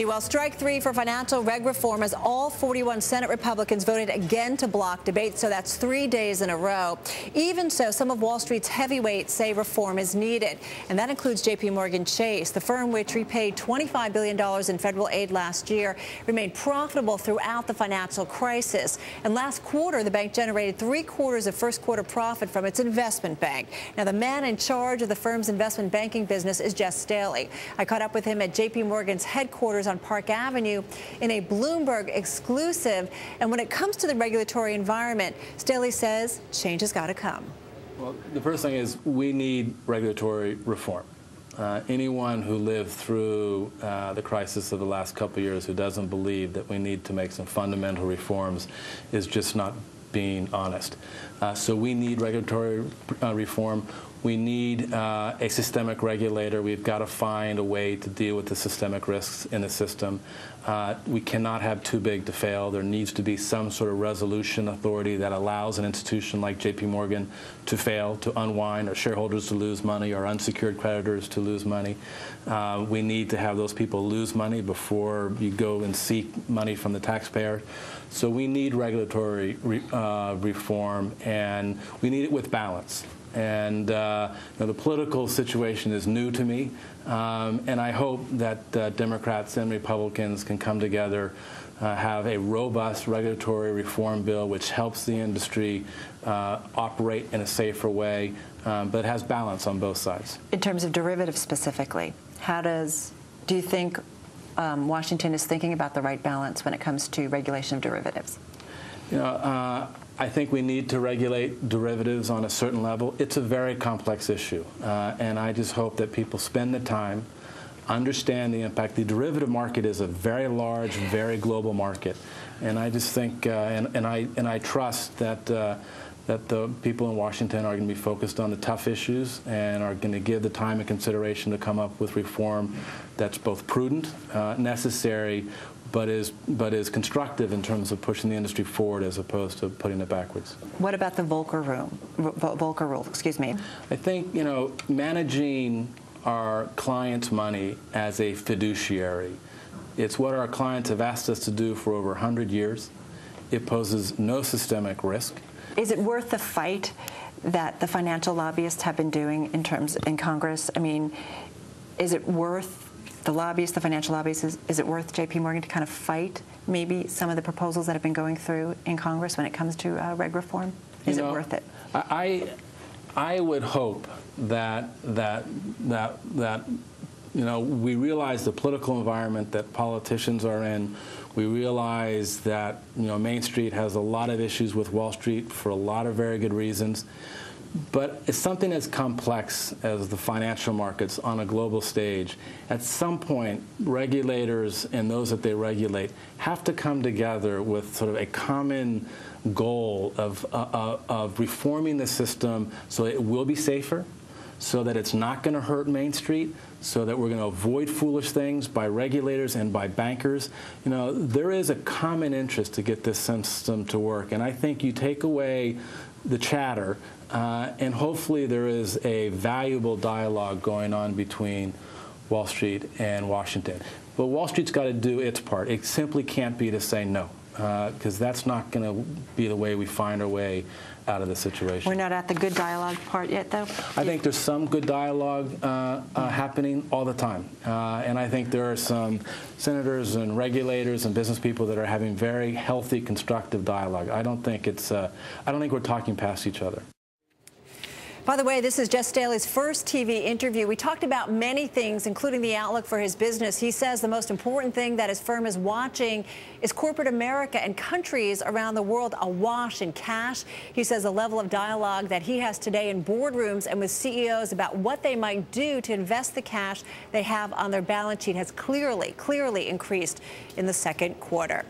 Well, strike three for financial reg reform as all 41 Senate Republicans voted again to block debate, so that's 3 days in a row. Even so, some of Wall Street's heavyweights say reform is needed, and that includes JPMorgan Chase. The firm, which repaid $25 billion in federal aid last year, remained profitable throughout the financial crisis. And last quarter, the bank generated 3/4 of first-quarter profit from its investment bank. Now, the man in charge of the firm's investment banking business is Staley. I caught up with him at JPMorgan's headquarters on Park Avenue in a Bloomberg exclusive. And when it comes to the regulatory environment, Staley says change has got to come. Well, the first thing is we need regulatory reform. Anyone who lived through the crisis of the last couple of years who doesn't believe that we need to make some fundamental reforms is just not being honest. So we need regulatory reform. We need a systemic regulator. We've got to find a way to deal with the systemic risks in the system. We cannot have too big to fail. There needs to be some sort of resolution authority that allows an institution like JPMorgan to fail, to unwind, or shareholders to lose money, or unsecured creditors to lose money. We need to have those people lose money before you go and seek money from the taxpayer. So we need regulatory reform, and we need it with balance. And the political situation is new to me, and I hope that Democrats and Republicans can come together, have a robust regulatory reform bill which helps the industry operate in a safer way, but has balance on both sides. In terms of derivatives specifically, do you think Washington is thinking about the right balance when it comes to regulation of derivatives? I think we need to regulate derivatives on a certain level. It's a very complex issue, and I just hope that people spend the time, understand the impact. The derivative market is a very large, very global market, and I just think, and I trust that the people in Washington are going to be focused on the tough issues and are going to give the time and consideration to come up with reform that's both prudent, necessary, but is constructive in terms of pushing the industry forward as opposed to putting it backwards. What about the Volcker rule? Excuse me. I think managing our clients' money as a fiduciary, it's what our clients have asked us to do for over 100 years. It poses no systemic risk. Is it worth the fight that the financial lobbyists have been doing in Congress? I mean, is it worth the financial lobbyists, is it worth JPMorgan to kind of fight maybe some of the proposals that have been going through in Congress when it comes to reg reform? Is it worth it? I would hope that we realize the political environment that politicians are in. We realize that Main Street has a lot of issues with Wall Street for a lot of very good reasons. But it's something as complex as the financial markets on a global stage. At some point, regulators and those that they regulate have to come together with sort of a common goal of reforming the system so it will be safer, so that it's not going to hurt Main Street, so that we're going to avoid foolish things by regulators and by bankers. There is a common interest to get this system to work, and I think you take away the chatter, and hopefully there is a valuable dialogue going on between Wall Street and Washington. But Wall Street's got to do its part. It simply can't be to say no, because that's not going to be the way we find our way out of the situation. We're not at the good dialogue part yet, though? I think there's some good dialogue happening all the time. And I think there are some senators and regulators and business people that are having very healthy, constructive dialogue. I don't think we're talking past each other. By the way, this is Staley's first TV interview. We talked about many things, including the outlook for his business. He says the most important thing that his firm is watching is corporate America and countries around the world awash in cash. He says the level of dialogue that he has today in boardrooms and with CEOs about what they might do to invest the cash they have on their balance sheet has clearly increased in the second quarter.